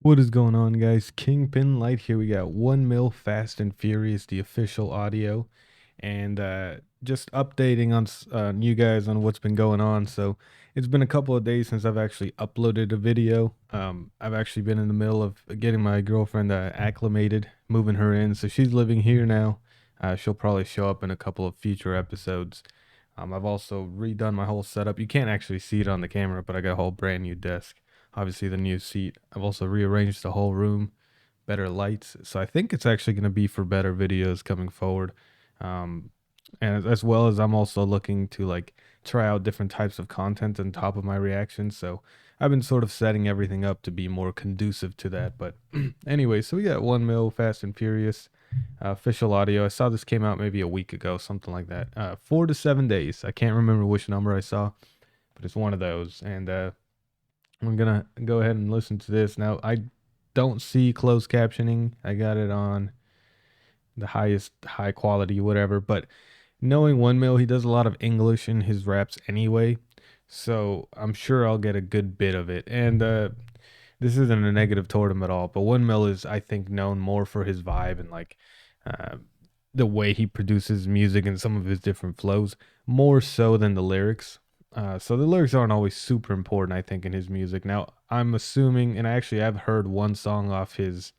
What is going on, guys? Kingpin Light here. We got 1 mil Fast and Furious, the official audio, and just updating on you guys on what's been going on. So it's been a couple of days since I've actually uploaded a video. I've actually been in the middle of getting my girlfriend acclimated, moving her in. So she's living here now. She'll probably show up in a couple of future episodes. I've also redone my whole setup. You can't actually see it on the camera, but I got a whole brand new desk. Obviously, the new seat. I've also rearranged the whole room, better lights. So I think it's actually going to be for better videos coming forward. Um, and as well as I'm also looking to like try out different types of content on top of my reactions. So I've been sort of setting everything up to be more conducive to that. But anyway, so we got 1 mil Fast and Furious official audio. I saw this came out maybe a week ago, something like that. 4 to 7 days. I can't remember which number I saw, but it's one of those. And I'm gonna go ahead and listen to this. Now, I don't see closed captioning. I got it on the highest high quality, whatever. But knowing 1 mil, he does a lot of English in his raps anyway. So I'm sure I'll get a good bit of it. And this isn't a negative toward him at all. But 1 mil is, I think, known more for his vibe and like uh, the way he produces music and some of his different flows, more so than the lyrics. So the lyrics aren't always super important, I think, in his music. Now, I'm assuming, and actually I've heard one song off his,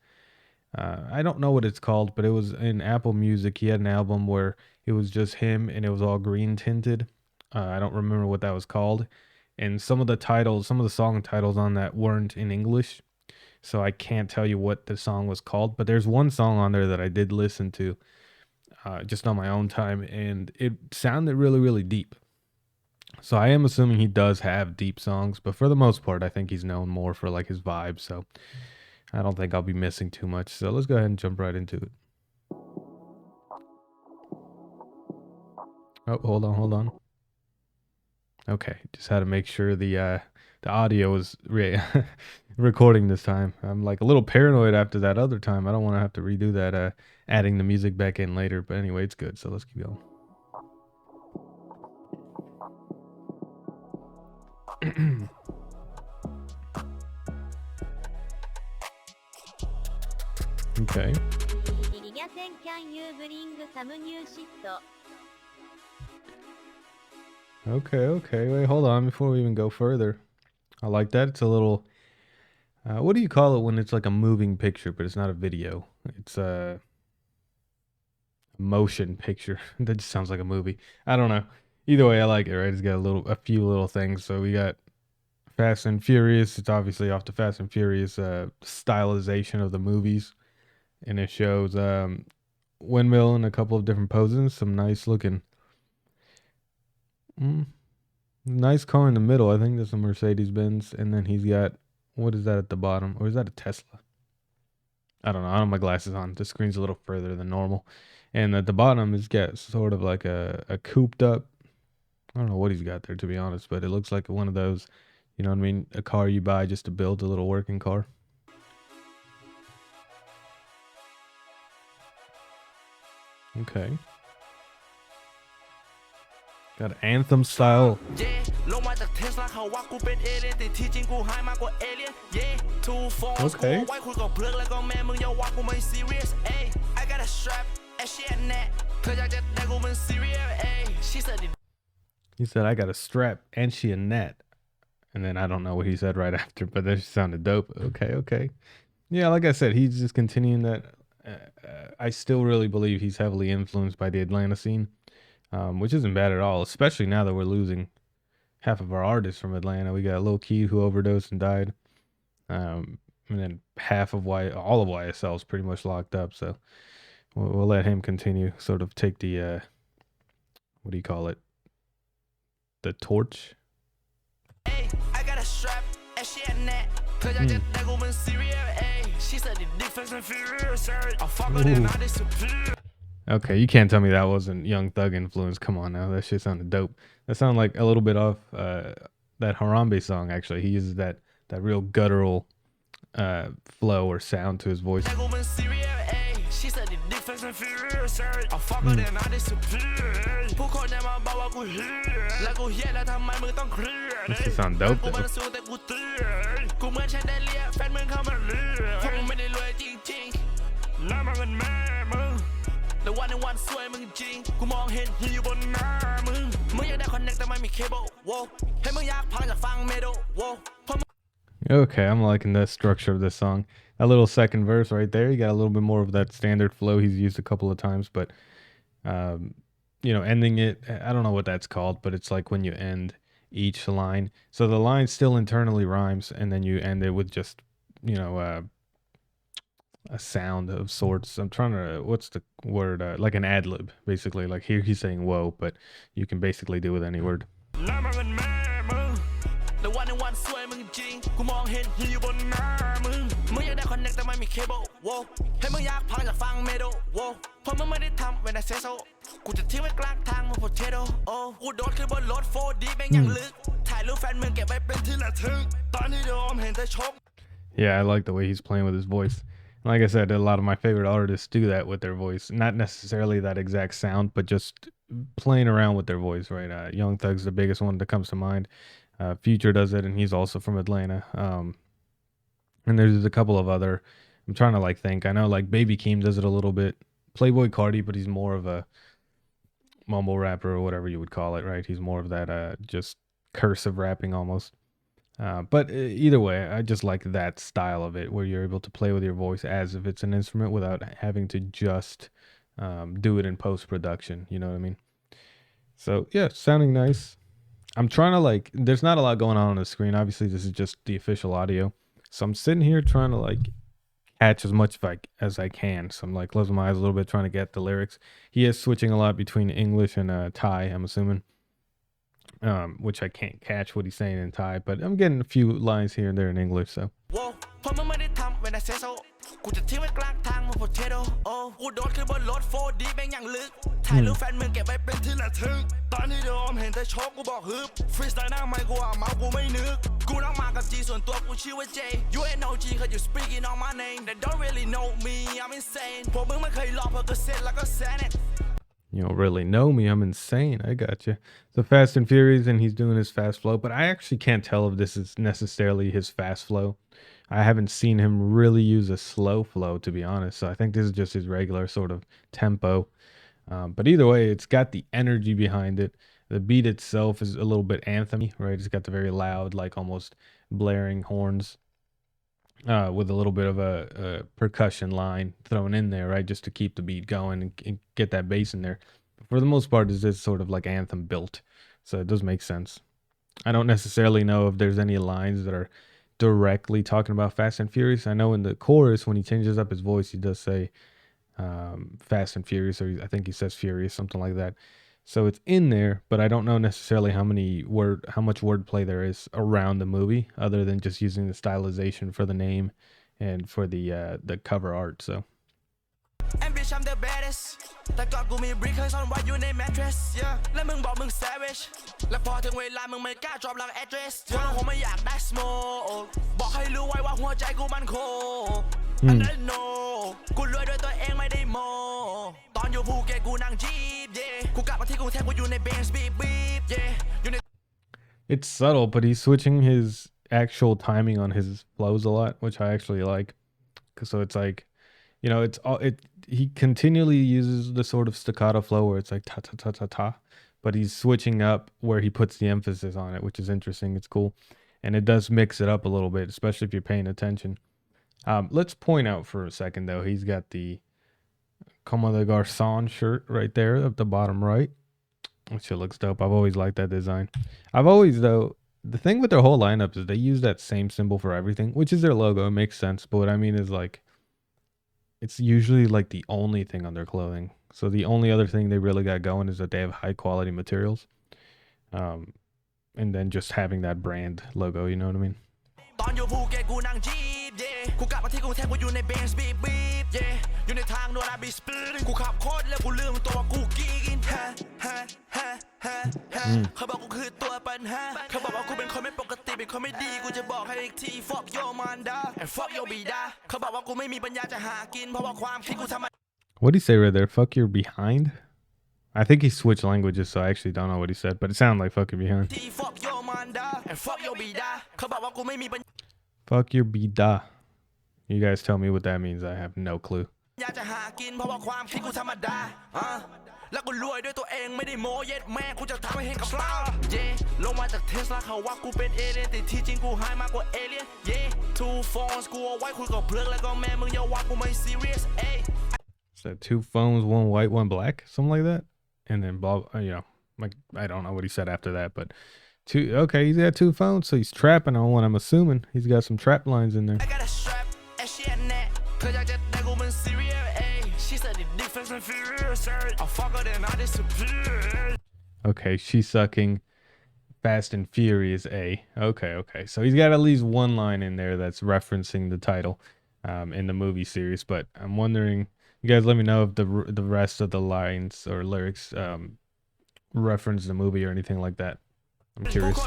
I don't know what it's called, but it was in Apple Music. He had an album where it was just him and it was all green tinted. I don't remember what that was called. And some of the titles, some of the song titles on that weren't in English. So I can't tell you what the song was called, but there's one song on there that I did listen to just on my own time, and it sounded really, really deep. So I am assuming he does have deep songs, but for the most part, I think he's known more for like his vibe. So I don't think I'll be missing too much. So let's go ahead and jump right into it. Oh, hold on. Okay, just had to make sure the audio was recording this time. I'm like a little paranoid after that other time. I don't want to have to redo that, adding the music back in later. But anyway, it's good. So let's keep going. Okay. Okay. Wait, hold on before we even go further. I like that. It's a little, what do you call it when it's like a moving picture, but it's not a video? It's a motion picture. That just sounds like a movie. I don't know. Either way, I like it, right? It's got a few little things. So we got Fast and Furious. It's obviously off the Fast and Furious stylization of the movies. And it shows 1 mil in a couple of different poses. Some nice looking, nice car in the middle. I think that's a Mercedes Benz. And then he's got, what is that at the bottom? Or is that a Tesla? I don't know. I don't have my glasses on. The screen's a little further than normal. And at the bottom, it's got sort of like a cooped up. I don't know what he's got there, to be honest, but it looks like one of those, you know what I mean? A car you buy just to build a little working car. Okay. Got an anthem style. Okay. He said, I got a strap and she a net. And then I don't know what he said right after, but that just sounded dope. Okay. Yeah, like I said, he's just continuing that. I still really believe he's heavily influenced by the Atlanta scene, which isn't bad at all, especially now that we're losing half of our artists from Atlanta. We got Lil Key who overdosed and died. And then all of YSL is pretty much locked up. So we'll let him continue, sort of take the, what do you call it? The torch. Hey, I got a strap and she a net. Okay, you can't tell me that wasn't Young Thug influence. Come on now, that shit sounded dope. That sounded like a little bit off that Harambe song. Actually, he uses that real guttural flow or sound to his voice. This should sound dope though. Okay, I'm liking the structure of this song. That little second verse right there, you got a little bit more of that standard flow he's used a couple of times, but ending it, I don't know what that's called, but it's like when you end each line. So the line still internally rhymes, and then you end it with just, a sound of sorts. I'm trying to, what's the word? Like an ad lib, basically. Like here he's saying whoa, but you can basically do with any word. Yeah, I like the way he's playing with his voice. Like I said, a lot of my favorite artists do that with their voice. Not necessarily that exact sound, but just playing around with their voice, right? Young Thug's the biggest one that comes to mind. Future does it, and he's also from Atlanta. And there's a couple of other. I'm trying to think. I know Baby Keem does it a little bit. Playboy Cardi, but he's more of a mumble rapper or whatever you would call it, right? He's more of that just cursive rapping almost. But either way, I just like that style of it where you're able to play with your voice as if it's an instrument without having to just do it in post-production. You know what I mean? So yeah, sounding nice. I'm trying to there's not a lot going on the screen. Obviously, this is just the official audio. So I'm sitting here trying to catch as much as I can. So I'm closing my eyes a little bit, trying to get the lyrics. He is switching a lot between English and Thai, I'm assuming. Which I can't catch what he's saying in Thai, but I'm getting a few lines here and there in English, so. You don't really know me. I'm insane. I got you. So Fast and Furious, and he's doing his fast flow, but I actually can't tell if this is necessarily his fast flow. I haven't seen him really use a slow flow, to be honest. So I think this is just his regular sort of tempo. But either way, it's got the energy behind it. The beat itself is a little bit anthemy, right? It's got the very loud, almost blaring horns. With a little bit of a percussion line thrown in there, right, just to keep the beat going and get that bass in there. But for the most part, it's sort of like anthem built, so it does make sense. I don't necessarily know if there's any lines that are directly talking about Fast and Furious. I know in the chorus, when he changes up his voice, he does say Fast and Furious, or I think he says Furious, something like that. So it's in there, but I don't know necessarily how much wordplay there is around the movie, other than just using the stylization for the name and for the cover art. So. I'm the baddest. แต่ก่อนกูมีบริกเคยซ่อนไว้อยู่ในแมทเทรสและมึงบอกมึง savage และพอถึงเวลามึงไม่กล้า drop หลัง address เพราะผมไม่อยากได้ smoke บอกให้รู้ไว้ว่าหัวใจกูมันโค and I know กูรวยด้วยตัวเองไม่ได้โมตอนอยู่ภูเก็ตกูนั่งจีบ กูกลับมาที่กรุงเทพกูอยู่ใน Benz beep beep It's subtle, but he's switching his actual timing on his flows a lot, which I actually like. So it's he continually uses the sort of staccato flow where it's ta ta ta ta ta, but he's switching up where he puts the emphasis on it, which is interesting. It's cool, and it does mix it up a little bit, especially if you're paying attention. Let's point out for a second though, he's got the Como de Garçon shirt right there at the bottom right. That shit looks dope. I've always liked that design. The thing with their whole lineup is they use that same symbol for everything, which is their logo. It makes sense, but what I mean is it's usually the only thing on their clothing. So the only other thing they really got going is that they have high quality materials. And then just having that brand logo, you know what I mean? ตอนอยู่ภูเก็ตกูนั่งจีบ กูกลับมาที่กรุงเทพกูอยู่ใน Benz beep beep อยู่ในทางโดนอาบีสปีดกูขับโคตรแล้วกูลืมตัวกูกินเขาบอกกูคือตัวปัญหาเขาบอกว่ากูเป็นคนไม่ปกติเป็นคนไม่ดีกูจะบอกให้อีกที fuck your manda and fuck your bida เขาบอกว่ากูไม่มีปัญญาจะหากินเพราะว่าความคิดกูทำ What did he say right there? Fuck your behind? I think he switched languages, so I actually don't know what he said, but it sounded like fuck your behind. Fuck your bida. You guys tell me what that means. I have no clue. อยากจะหากินเพราะว่าความคิดกูธรรมดาแล้วกูรวยด้วยตัวเองไม่ได้โม้เย็ดแม่กูจะทำให้เห็นกับตาเย่ลงมาจากเทสลาเขาว่ากูเป็นเอเลี่ยนแต่ที่จริงกูหายมากกว่าเอเลี่ยนเย่ two phones กูเอาไว้คุยกับเพื่อนแล้วก็แม่มึงอย่าว่ากูไม่ serious เอ้ So 2 phones, 1 white, 1 black, something like that. And then blah, you know, like I don't know what he said after that, but okay, he's got 2 phones, so he's trapping on one. I'm assuming he's got some trap lines in there. I got a strap and she a net เธออยากจะได้กูเป็น serious เอ้ she said it big fast and furious I'll fuck her then I disappear. Okay, she's sucking Fast and Furious A. Okay. So he's got at least one line in there that's referencing the title in the movie series, but I'm wondering, you guys let me know if the rest of the lines or lyrics reference the movie or anything like that. I'm curious.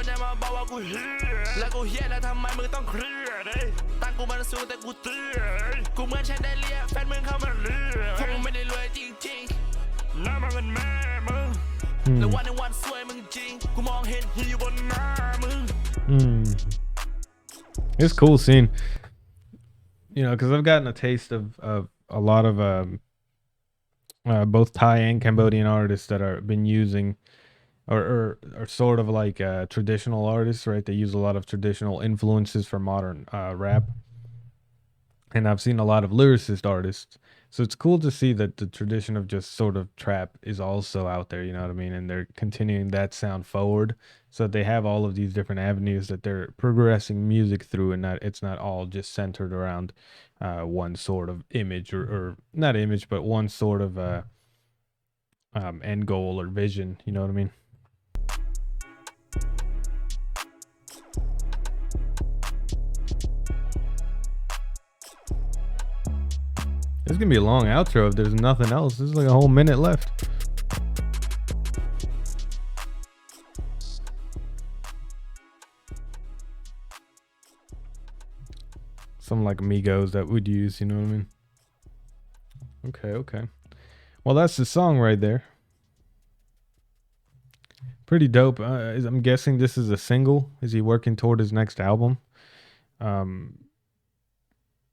It's cool scene, you know, because I've gotten a taste of a lot of both Thai and Cambodian artists that are been using or sort of like traditional artists, right? They use a lot of traditional influences for modern rap. And I've seen a lot of lyricist artists. So it's cool to see that the tradition of just sort of trap is also out there, you know what I mean? And they're continuing that sound forward. So they have all of these different avenues that they're progressing music through, and it's not all just centered around one sort of image or not image, but one sort of end goal or vision, you know what I mean? This is gonna be a long outro if there's nothing else. This is like a whole minute left. Some like Migos that would use, you know what I mean? Okay. Well, that's the song right there. Pretty dope. I'm guessing this is a single. Is he working toward his next album?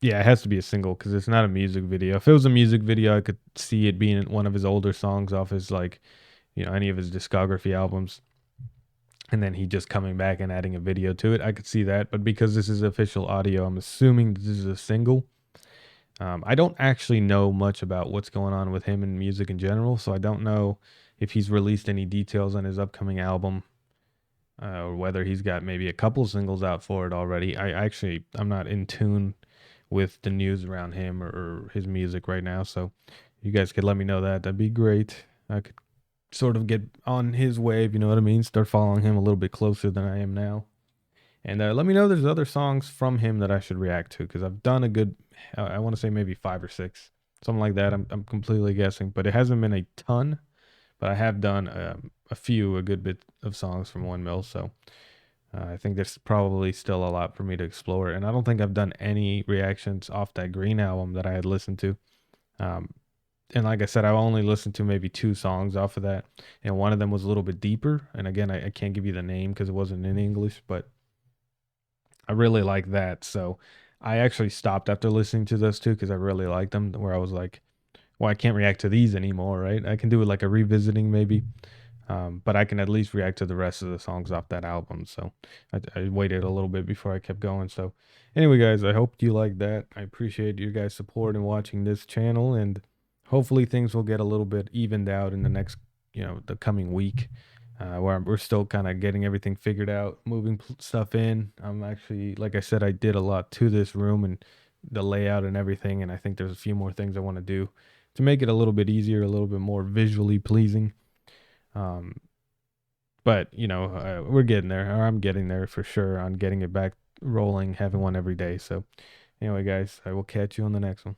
Yeah, it has to be a single because it's not a music video. If it was a music video, I could see it being one of his older songs off his, like, you know, any of his discography albums. And then he just coming back and adding a video to it. I could see that. But because this is official audio, I'm assuming this is a single. I don't actually know much about what's going on with him and music in general. So I don't know if he's released any details on his upcoming album. Or whether he's got maybe a couple singles out for it already. I'm not in tune with the news around him or his music right now, so you guys could let me know that'd be great. I could sort of get on his wave, you know what I mean, start following him a little bit closer than I am now. And let me know if there's other songs from him that I should react to, because I've done a good, I want to say maybe 5 or 6, something like that. I'm completely guessing, but it hasn't been a ton, but I have done a good bit of songs from 1 Mil, so I think there's probably still a lot for me to explore. And I don't think I've done any reactions off that Green album that I had listened to. And like I said, I only listened to maybe 2 songs off of that. And one of them was a little bit deeper. And again, I can't give you the name because it wasn't in English, but I really like that. So I actually stopped after listening to those 2 because I really liked them, where I was like, well, I can't react to these anymore, right? I can do it like a revisiting maybe. But I can at least react to the rest of the songs off that album. So I waited a little bit before I kept going. So anyway, guys, I hope you like that. I appreciate your guys' support in watching this channel, and hopefully things will get a little bit evened out in the next, the coming week, where we're still kind of getting everything figured out, moving stuff in. I'm actually, like I said, I did a lot to this room and the layout and everything. And I think there's a few more things I want to do to make it a little bit easier, a little bit more visually pleasing. But we're getting there, or I'm getting there for sure on getting it back rolling, having one every day. So anyway, guys, I will catch you on the next one.